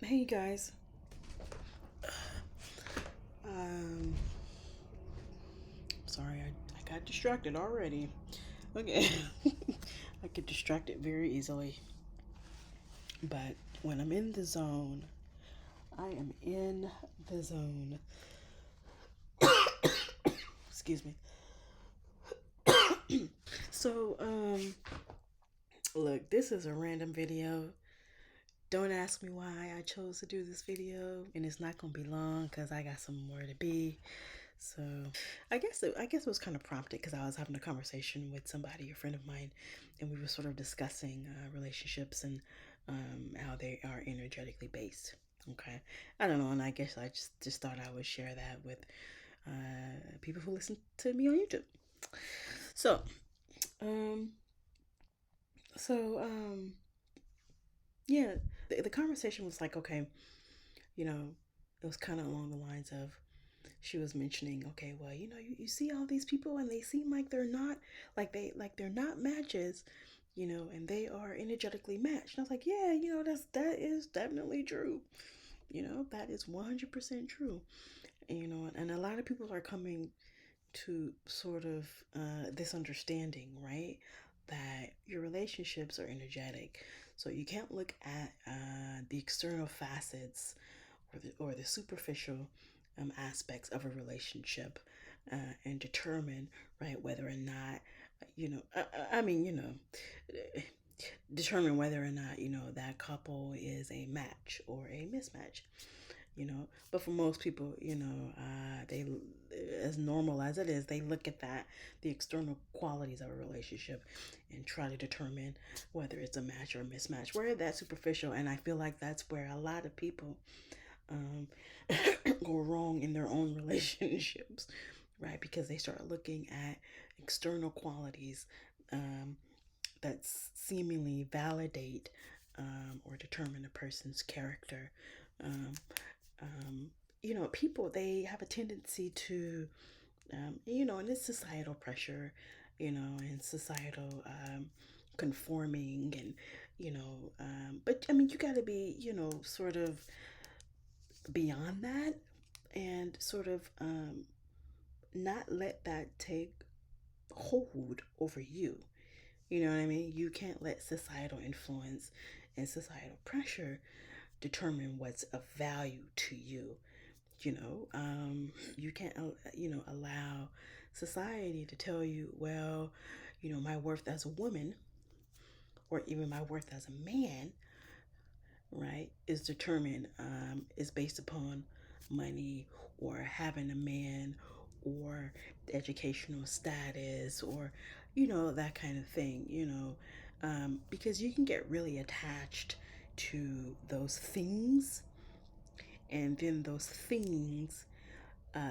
Hey guys. Um, sorry, I got distracted already. Okay. I get distracted very easily. But when I'm in the zone, I am in the zone. Excuse me. So, look, this is a random video. Don't ask me why I chose to do this video, and it's not gonna be long because I got somewhere to be. So I guess it was kind of prompted because I was having a conversation with somebody, a friend of mine, and we were sort of discussing relationships and how they are energetically based. Okay, I don't know, and I guess I just thought I would share that with people who listen to me on YouTube. So, um, so yeah, the conversation was like, okay, you know, it was kind of along the lines of she was mentioning, okay, well, you see all these people and they seem like they're not they're not matches, and they are energetically matched. And I was like, yeah, that is definitely true. That is 100% true. And a lot of people are coming to sort of this understanding, right? That your relationships are energetic. So you can't look at the external facets or the superficial aspects of a relationship and determine, right, whether or not, I mean, determine whether or not, that couple is a match or a mismatch. But for most people, they, as normal as it is, they look at the external qualities of a relationship and try to determine whether it's a match or a mismatch. Where that's superficial, and I feel like that's where a lot of people um, go wrong in their own relationships, right? Because they start looking at external qualities um, that seemingly validate or determine a person's character. Um, um, People, they have a tendency to, and it's societal pressure, and societal conforming, and but I mean, you got to be, sort of beyond that, and sort of not let that take hold over you. You know what I mean? You can't let societal influence and societal pressure determine what's of value to you. You can't, allow society to tell you, well, my worth as a woman or even my worth as a man, right, is determined, is based upon money or having a man or educational status or, that kind of thing, because you can get really attached to those things, and then those things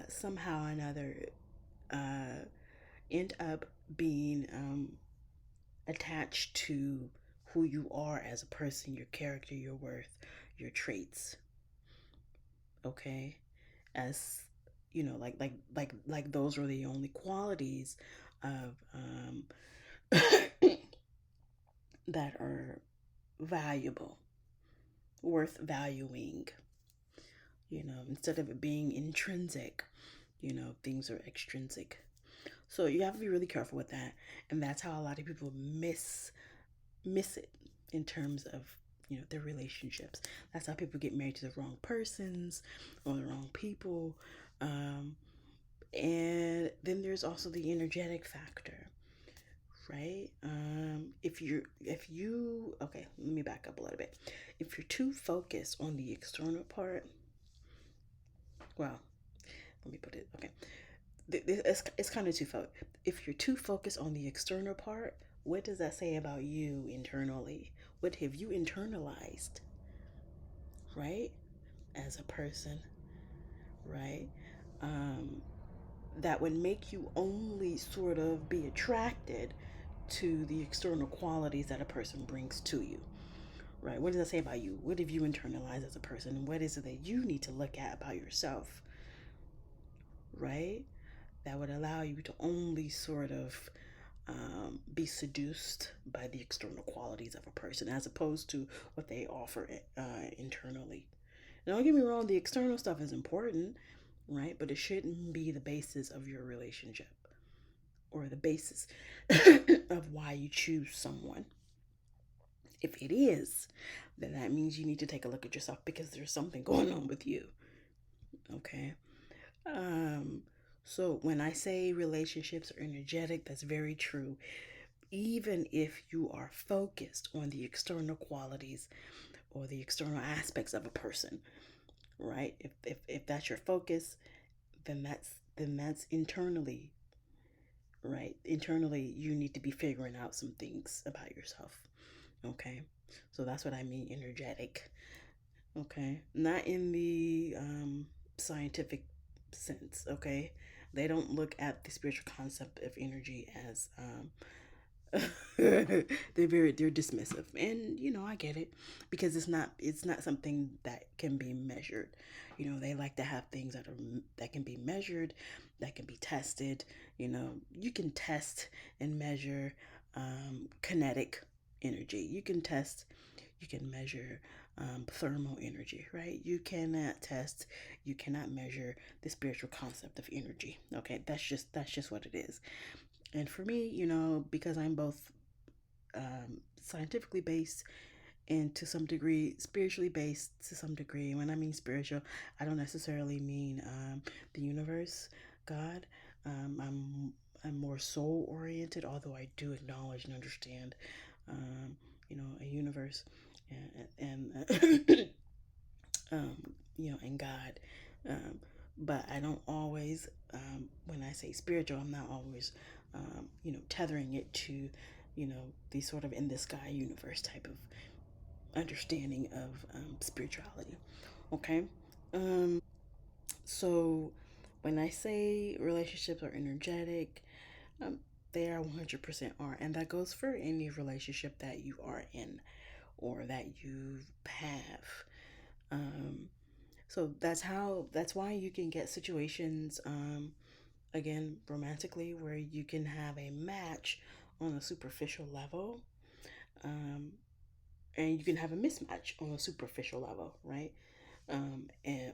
somehow or another uh, end up being attached to who you are as a person, your character, your worth, your traits. Okay, as like those are the only qualities of that are valuable, worth valuing. Instead of it being intrinsic, things are extrinsic. So you have to be really careful with that, and that's how a lot of people miss it in terms of their relationships. That's how people get married to the wrong persons or the wrong people. Um, and then there's also the energetic factor, right? If you okay, let me back up a little bit. If you're too focused on the external part, well, let me put it okay. It's kind of twofold. If you're too focused on the external part, what does that say about you internally? What have you internalized, right? As a person, right? Um, that would make you only sort of be attracted to the external qualities that a person brings to you, right? What does that say about you? What have you internalized as a person? What is it that you need to look at about yourself, right? That would allow you to only sort of be seduced by the external qualities of a person as opposed to what they offer internally, Don't get me wrong, the external stuff is important, right? But it shouldn't be the basis of your relationship or the basis of why you choose someone. If it is, then that means you need to take a look at yourself because there's something going on with you. Okay. Um, so when I say relationships are energetic, that's very true. Even if you are focused on the external qualities or the external aspects of a person, right? If that's your focus, then that's internally, right? Internally, you need to be figuring out some things about yourself. Okay, so that's what I mean energetic. Okay, not in the scientific sense. Okay, they don't look at the spiritual concept of energy as they're dismissive, and I get it because it's not something that can be measured. They like to have things that can be measured, that can be tested. You can test and measure kinetic energy. You can measure thermal energy, right? You cannot measure the spiritual concept of energy. Okay, that's just what it is. And for me, because I'm both scientifically based and to some degree spiritually based to some degree. When I mean spiritual, I don't necessarily mean the universe, God. I'm more soul oriented, although I do acknowledge and understand, um, a universe and um, and God. Um, but I don't always, when I say spiritual, I'm not always, tethering it to, the sort of in the sky universe type of understanding of spirituality. Okay. So when I say relationships are energetic, um, they are 100% are. And that goes for any relationship that you are in or that you have. Um, So that's why you can get situations, again, romantically, where you can have a match on a superficial level, um, and you can have a mismatch on a superficial level, right? And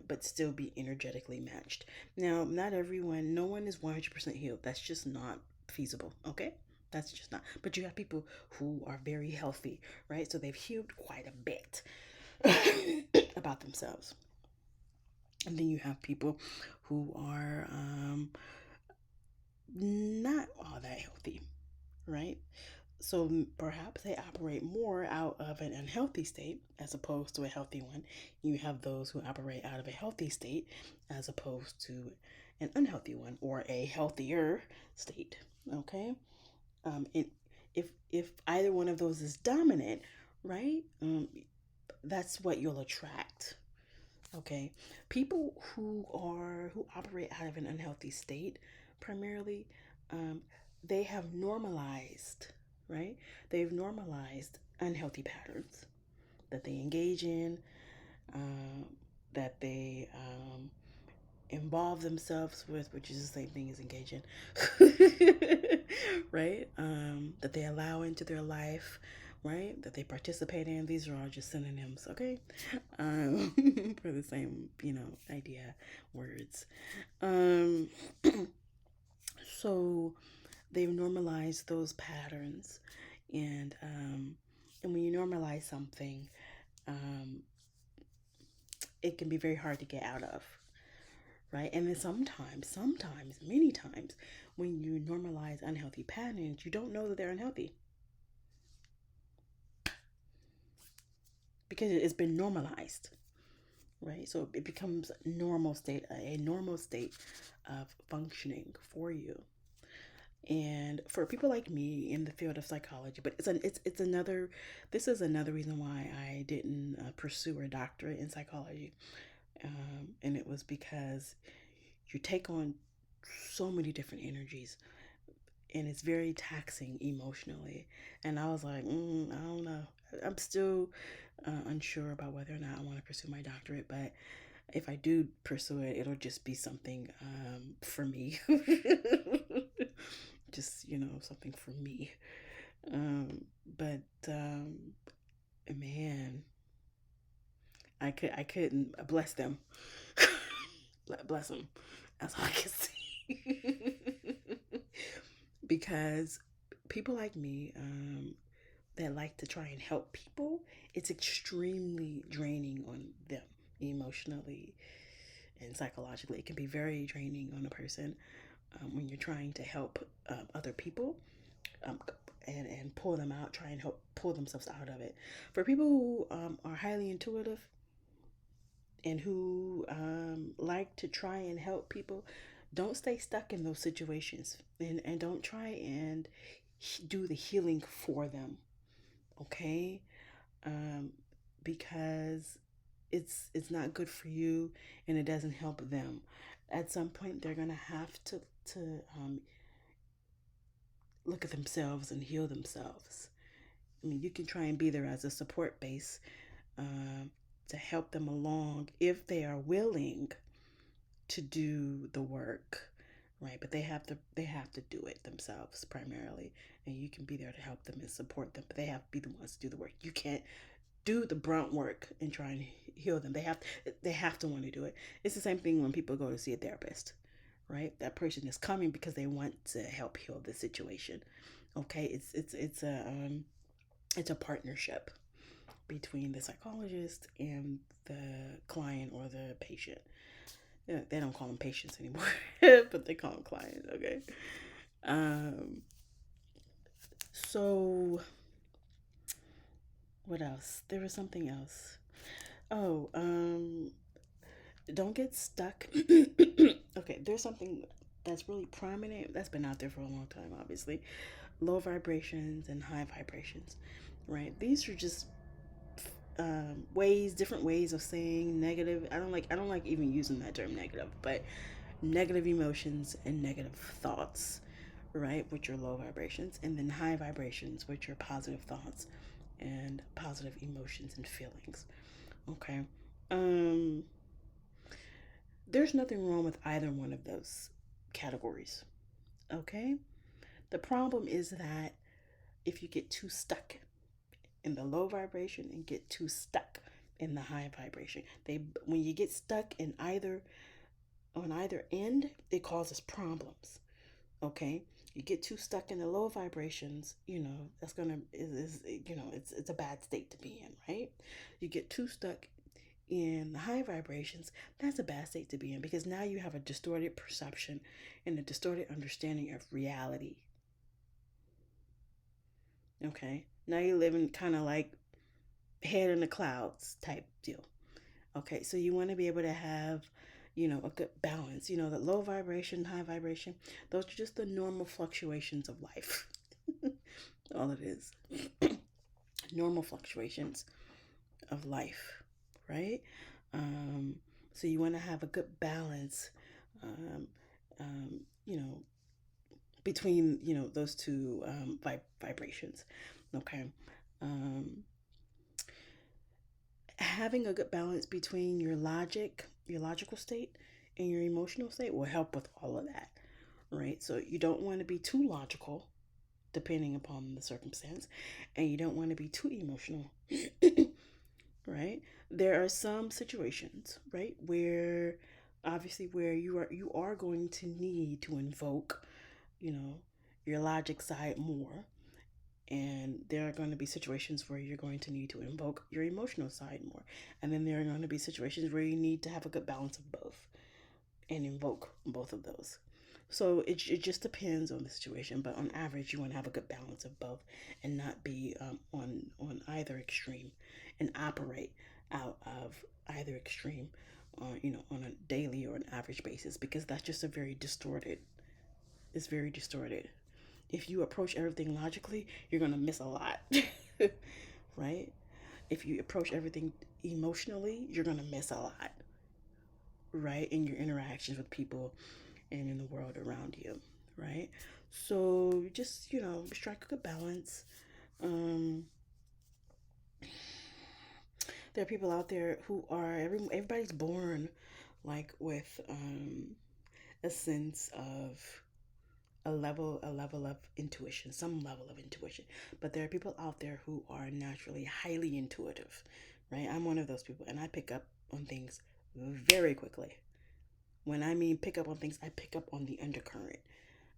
but still be energetically matched. Now, not everyone, no one is 100% healed. That's just not feasible. Okay. That's just not. But you have people who are very healthy, right? So they've healed quite a bit about themselves. And then you have people who are not all that healthy, right? So perhaps they operate more out of an unhealthy state as opposed to a healthy one. You have those who operate out of a healthy state as opposed to an unhealthy one or a healthier state. Okay, and if either one of those is dominant, right? That's what you'll attract. Okay, people who operate out of an unhealthy state, primarily, um, they have normalized, right? They've normalized unhealthy patterns that they engage in, um, that they involve themselves with, which is the same thing as engage in, right? That they allow into their life, right? That they participate in. These are all just synonyms, okay? For the same, idea, words. Um, so they've normalized those patterns, and when you normalize something, um, it can be very hard to get out of, right? And then sometimes, many times, when you normalize unhealthy patterns, you don't know that they're unhealthy because it's been normalized, right? So it becomes a normal state of functioning for you. And for people like me in the field of psychology, but it's another this is another reason why I didn't pursue a doctorate in psychology, and it was because you take on so many different energies and it's very taxing emotionally. And I was like, I don't know. I'm still unsure about whether or not I want to pursue my doctorate, but if I do pursue it, it'll just be something for me. Just, something for me. Um, but man, I couldn't bless them. Bless them. That's all I can say. Because people like me, that like to try and help people, it's extremely draining on them emotionally and psychologically. It can be very draining on a person when you're trying to help other people, um, and pull them out, try and help pull themselves out of it. For people who are highly intuitive and who like to try and help people, don't stay stuck in those situations, and don't try and do the healing for them, okay? um, because it's not good for you, and it doesn't help them. At some point, they're gonna have to look at themselves and heal themselves. I mean, you can try and be there as a support base, um, to help them along if they are willing to do the work, right? But they have to do it themselves primarily, and you can be there to help them and support them. But they have to be the ones to do the work. You can't do the brunt work and try and heal them. They have to want to do it. It's the same thing when people go to see a therapist, right? That person is coming because they want to help heal the situation. Okay, it's a partnership between the psychologist and the client or the patient. Yeah, they don't call them patients anymore, but they call them clients. Okay. Um. So what else? There was something else. Oh, don't get stuck. Okay, there's something that's really prominent that's been out there for a long time, obviously. Low vibrations and high vibrations, right? These are just different ways of saying negative. I don't like even using that term negative, but negative emotions and negative thoughts, right? Which are low vibrations, and then high vibrations, which are positive thoughts and positive emotions and feelings. Okay. Um, there's nothing wrong with either one of those categories. Okay. The problem is that if you get too stuck in the low vibration and get too stuck in the high vibration, when you get stuck in either on either end, it causes problems. Okay. You get too stuck in the low vibrations, that's gonna is it's a bad state to be in, right? You get too stuck in the high vibrations, that's a bad state to be in, because now you have a distorted perception and a distorted understanding of reality. Okay. Now you're living kind of like head in the clouds type deal. Okay. So you want to be able to have, a good balance. The low vibration, high vibration, those are just the normal fluctuations of life. All it is. Normal fluctuations of life, right? Um, so you want to have a good balance, um, um, you know, between those two vibrations. Okay. Um, having a good balance between your logical state, and your emotional state will help with all of that, right? So you don't want to be too logical, depending upon the circumstance, and you don't want to be too emotional. Right? There are some situations, right, where obviously where you are going to need to invoke, you know, your logic side more, and there are going to be situations where you're going to need to invoke your emotional side more, and then there are going to be situations where you need to have a good balance of both and invoke both of those. So it just depends on the situation, but on average, you want to have a good balance of both, and not be on either extreme, and operate out of either extreme, on a daily or an average basis, because that's just a very distorted. It's very distorted. If you approach everything logically, you're gonna miss a lot, right? If you approach everything emotionally, you're gonna miss a lot, right, in your interactions with people and in the world around you, right? So just strike a good balance. Um, there are people out there who are everybody's born like with a sense of a level of intuition, some level of intuition. But there are people out there who are naturally highly intuitive, right? I'm one of those people, and I pick up on things very quickly. When I mean pick up on things, I pick up on the undercurrent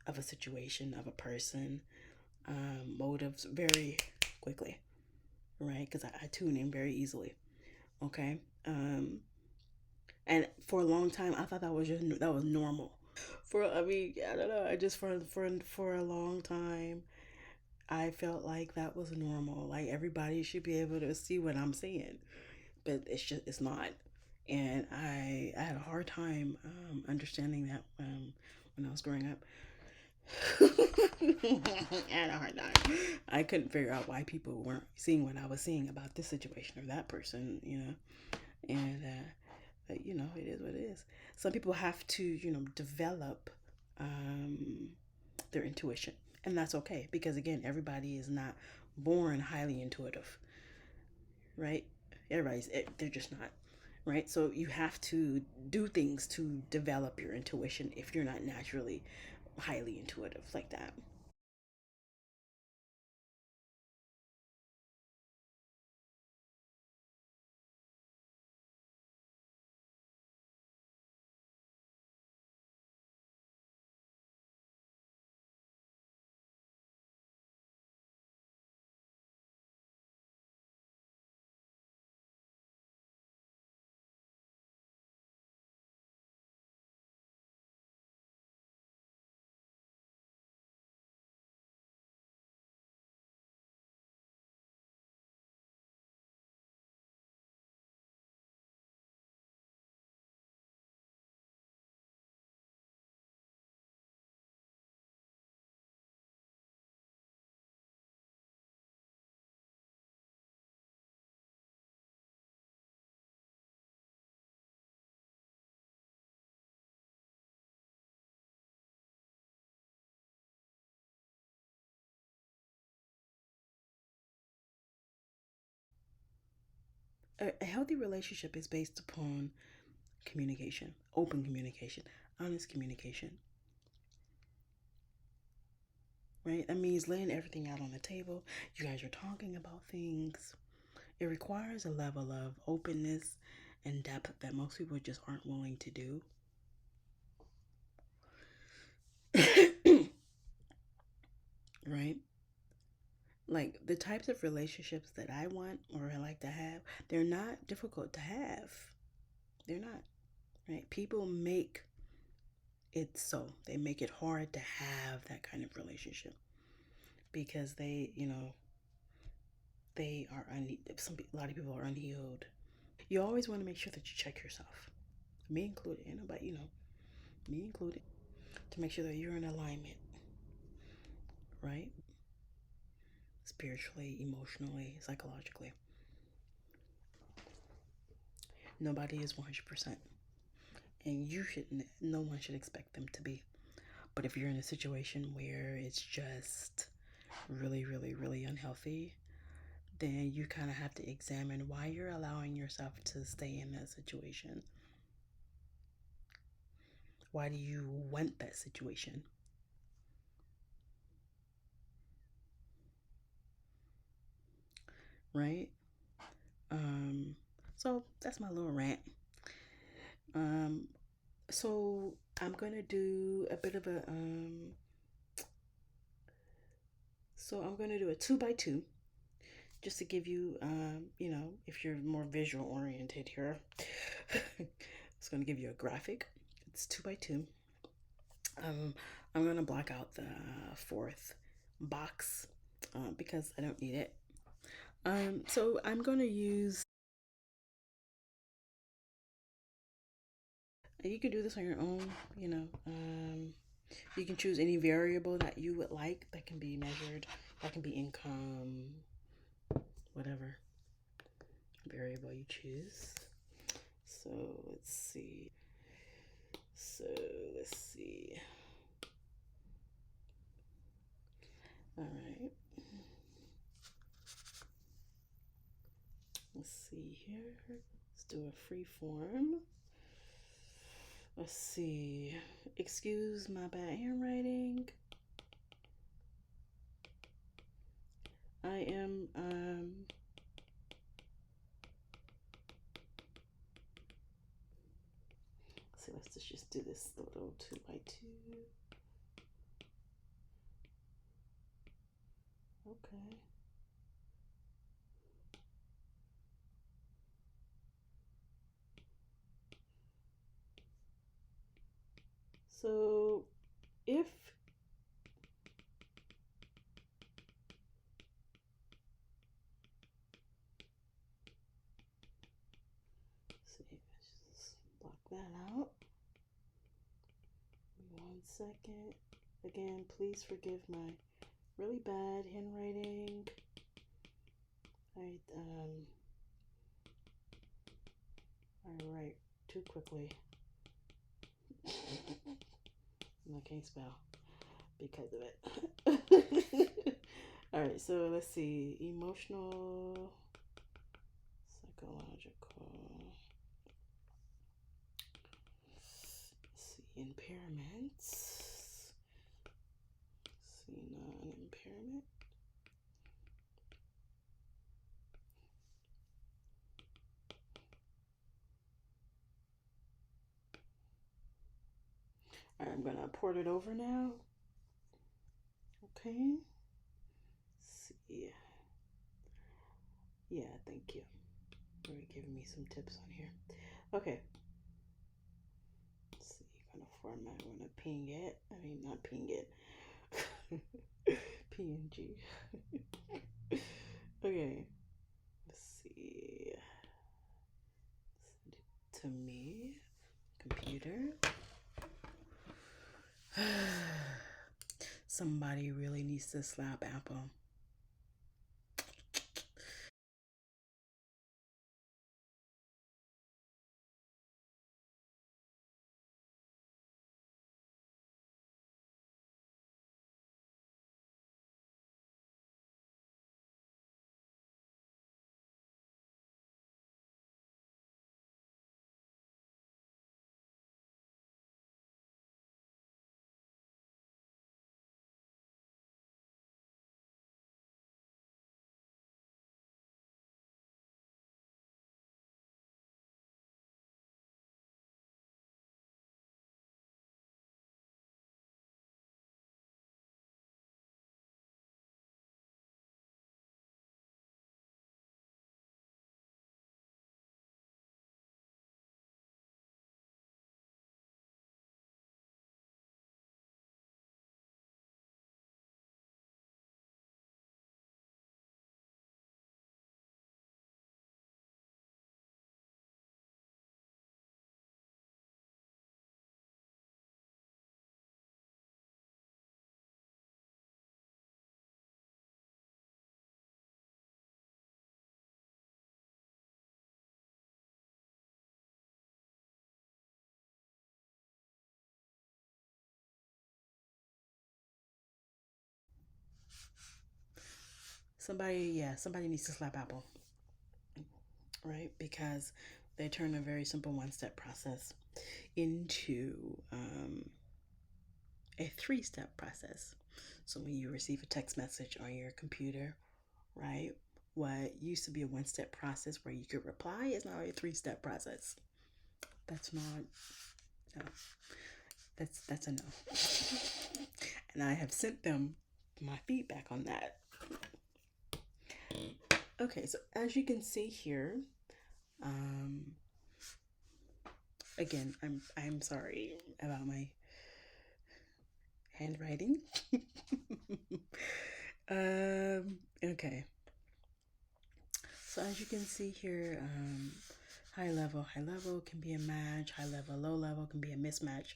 of a situation, of a person, motives very quickly, right? Because I tune in very easily. Okay. And for a long time, I thought that was normal. I don't know. I just for a long time, I felt like that was normal. Like everybody should be able to see what I'm seeing, but it's not. And I had a hard time understanding that when I was growing up. I had a hard time. I couldn't figure out why people weren't seeing what I was seeing about this situation or that person, and but, it is what it is. Some people have to, develop um, their intuition, and that's okay because again, everybody is not born highly intuitive, right? They're just not, right? So you have to do things to develop your intuition if you're not naturally highly intuitive like that. A healthy relationship is based upon communication, open communication, honest communication, right? That means laying everything out on the table. You guys are talking about things. It requires a level of openness and depth that most people just aren't willing to do. Right? Like the types of relationships that I want or I like to have, they're not difficult to have. They're not, right? People make it so. They make it hard to have that kind of relationship because they are a lot of people are unhealed. You always want to make sure that you check yourself, me included, but me included, to make sure that you're in alignment, right? Spiritually, emotionally, psychologically. Nobody is 100%, and no one should expect them to be. But if you're in a situation where it's just really, really, really unhealthy, then you kind of have to examine why you're allowing yourself to stay in that situation. Why do you want that situation? Right? Um, so that's my little rant. Um, so I'm gonna do a bit of a I'm gonna do a two by two just to give you if you're more visual oriented here. It's gonna give you a graphic. It's two by two. Um, I'm gonna block out the fourth box because I don't need it. So I'm gonna use. You can do this on your own. You can choose any variable that you would like that can be measured. That can be income, whatever variable you choose. So let's see. So let's see. All right. Let's see here. Let's do a free form. Let's see. Excuse my bad handwriting. I am let's just do this little 2x2. Okay. So if see, let's just block that out. 1 second. Again, please forgive my really bad handwriting. I write too quickly. And I can't spell because of it. All right, so let's see. Emotional, psychological. Let's see, impairments. Let's see, non-impairment. All right, I'm gonna port it over now. Okay. Let's see. Yeah, thank you for giving me some tips on here. Okay. Let's see, kind of format. I'm gonna ping it. I mean, not ping it. PNG. Okay. Let's see. Send it to me. Computer. Somebody really needs to slap Apple. Somebody needs to slap Apple, right? Because they turn a very simple one-step process into a three-step process. So when you receive a text message on your computer, right? What used to be a one-step process where you could reply is now a three-step process. That's not no. That's a no. And I have sent them my feedback on that. Okay, so as you can see here, um, again, I'm sorry about my handwriting. Okay. So as you can see here, high level can be a match, high level, low level can be a mismatch,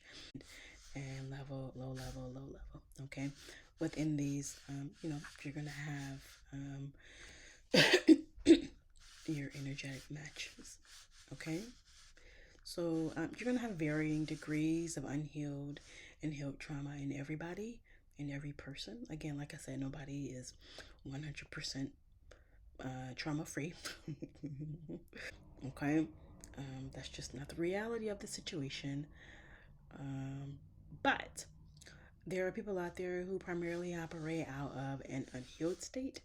and level, low level, low level. Okay. Within these, you're gonna have your energetic matches. Okay. So you're gonna have varying degrees of unhealed and healed trauma in everybody, in every person. Again, like I said, nobody is 100% trauma free. Okay, that's just not the reality of the situation. But there are people out there who primarily operate out of an unhealed state,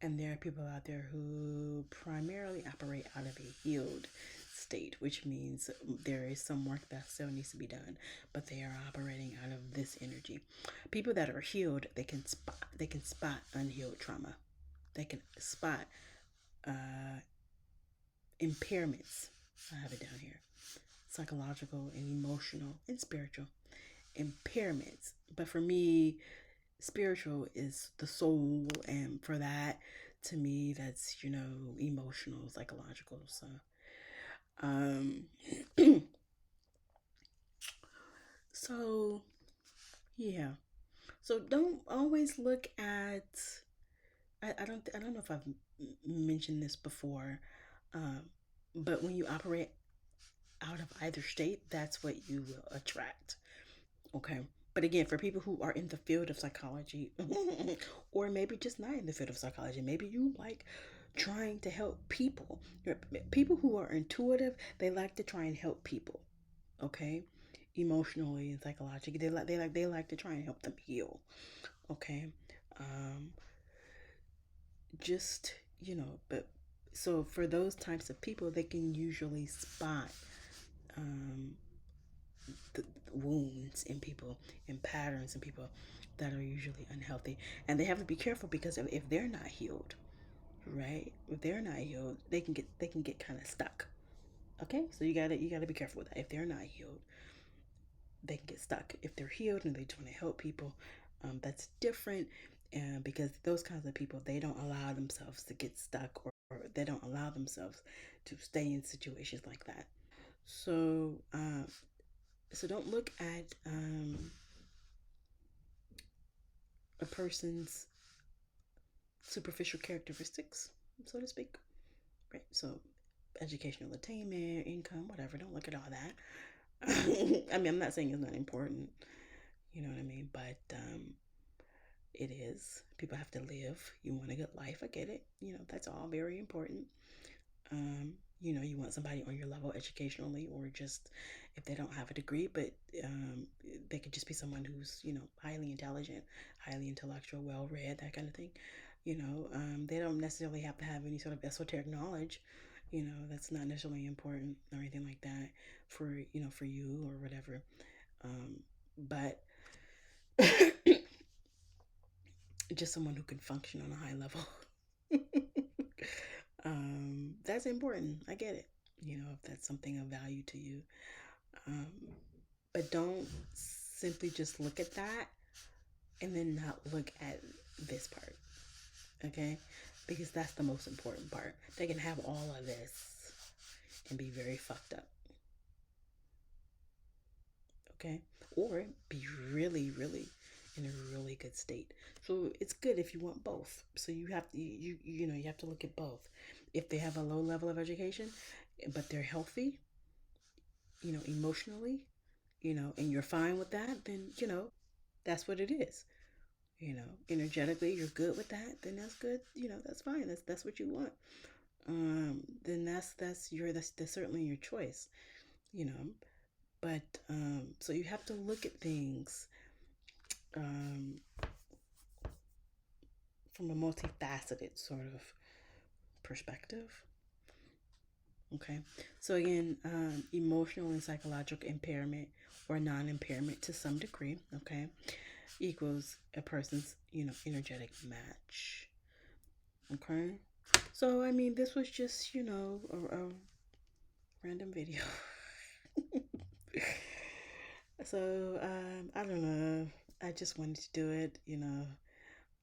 and there are people out there who primarily operate out of a healed state, which means there is some work that still needs to be done, but they are operating out of this energy. People that are healed, they can spot unhealed trauma. They can spot impairments. I have it down here: psychological and emotional and spiritual impairments. But for me, spiritual is the soul, and for that, to me, that's emotional, psychological. So, um, so yeah. So don't always look at. I don't know if I've mentioned this before, um, but when you operate out of either state, that's what you will attract. Okay. But again, for people who are in the field of psychology, or maybe just not in the field of psychology, maybe you like trying to help people. People who are intuitive, they like to try and help people. Okay, emotionally and psychologically, they like to try and help them heal. Okay, um, just but so for those types of people, they can usually spot um, the wounds in people and patterns in people that are usually unhealthy, and they have to be careful because if they're not healed, right, if they're not healed, they can get kind of stuck. Okay, so you gotta be careful with that. If they're not healed, they can get stuck. If they're healed and they're trying to help people, that's different. And because those kinds of people, they don't allow themselves to get stuck, or they don't allow themselves to stay in situations like that. So don't look at a person's superficial characteristics, so to speak. Right. So educational attainment, income, whatever. Don't look at all that. I mean, I'm not saying it's not important. You know what I mean? But it is. People have to live. You want a good life. I get it. That's all very important. You want somebody on your level educationally, or just if they don't have a degree, but they could just be someone who's, highly intelligent, highly intellectual, well read, that kind of thing. They don't necessarily have to have any sort of esoteric knowledge. That's not necessarily important or anything like that for you or whatever. But just someone who can function on a high level. That's important. I get it. If that's something of value to you. Um, but don't simply just look at that and then not look at this part. Okay? Because that's the most important part. They can have all of this and be very fucked up. Okay? Or be really, really in a really good state. So it's good if you want both. So you have to look at both. If they have a low level of education, but they're healthy, emotionally, and you're fine with that, then that's what it is. Energetically, you're good with that, then that's good. That's fine. That's what you want. Then that's certainly your choice. You know, but so you have to look at things um, from a multifaceted sort of perspective. Okay, so again, emotional and psychological impairment or non-impairment to some degree. Okay, equals a person's energetic match. Okay, so I mean, this was just a random video. So I don't know. I just wanted to do it.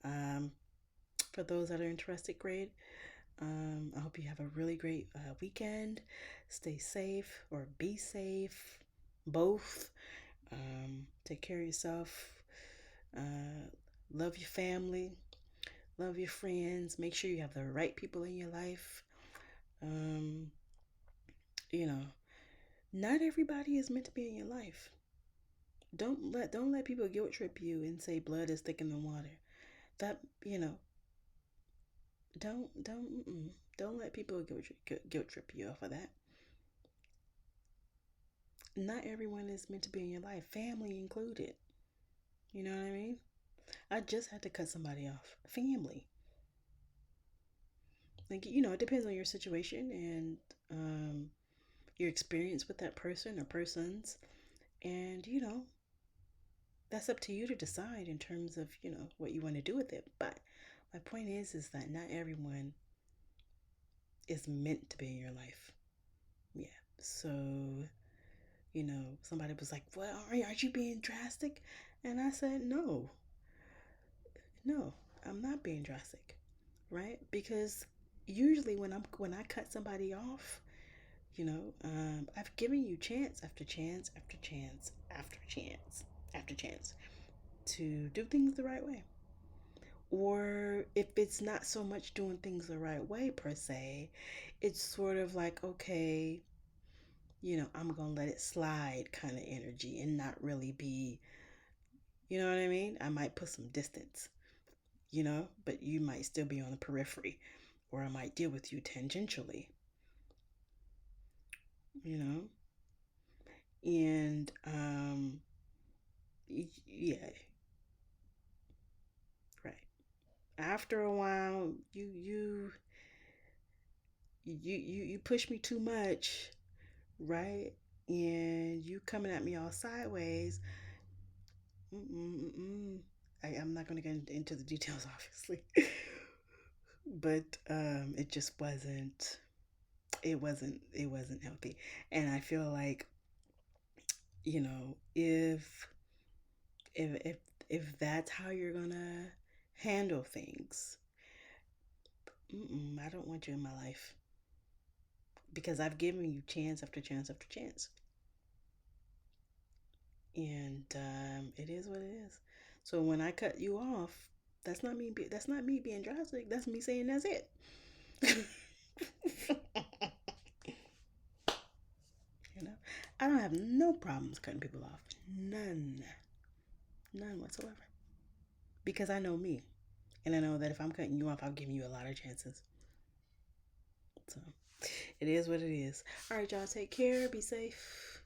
Um, for those that are interested, great. I hope you have a really great weekend. Stay safe or be safe, both. Take care of yourself. Uh, love your family. Love your friends. Make sure you have the right people in your life. Um, you know, not everybody is meant to be in your life. Don't let people guilt trip you and say blood is thicker than water. That don't let people guilt trip you off of that. Not everyone is meant to be in your life, family included. You know what I mean? I just had to cut somebody off. Family. Like, it depends on your situation, and your experience with that person or persons, and that's up to you to decide in terms of what you want to do with it. But my point is that not everyone is meant to be in your life. Yeah. So somebody was like, well, aren't you being drastic? And I said, no, no, I'm not being drastic, right? Because usually when I cut somebody off, I've given you chance after chance after chance after chance after chance to do things the right way. Or if it's not so much doing things the right way per se, it's sort of like, okay, I'm going to let it slide kind of energy and not really be, you know what I mean? I might put some distance, but you might still be on the periphery, or I might deal with you tangentially, you know? And, yeah, right. After a while, you push me too much, right? And you coming at me all sideways. Mm-mm-mm. I'm not going to get into the details, obviously, but it just wasn't. It wasn't healthy, and I feel like if if that's how you're gonna handle things, I don't want you in my life because I've given you chance after chance after chance, and it is what it is. So when I cut you off, that's not me. That's not me being drastic. That's me saying that's it. you know, I don't have no problems cutting people off. None, none whatsoever. Because I know me, and I know that if I'm cutting you off, I'm giving you a lot of chances. So it is what it is. All right, y'all. Take care. Be safe.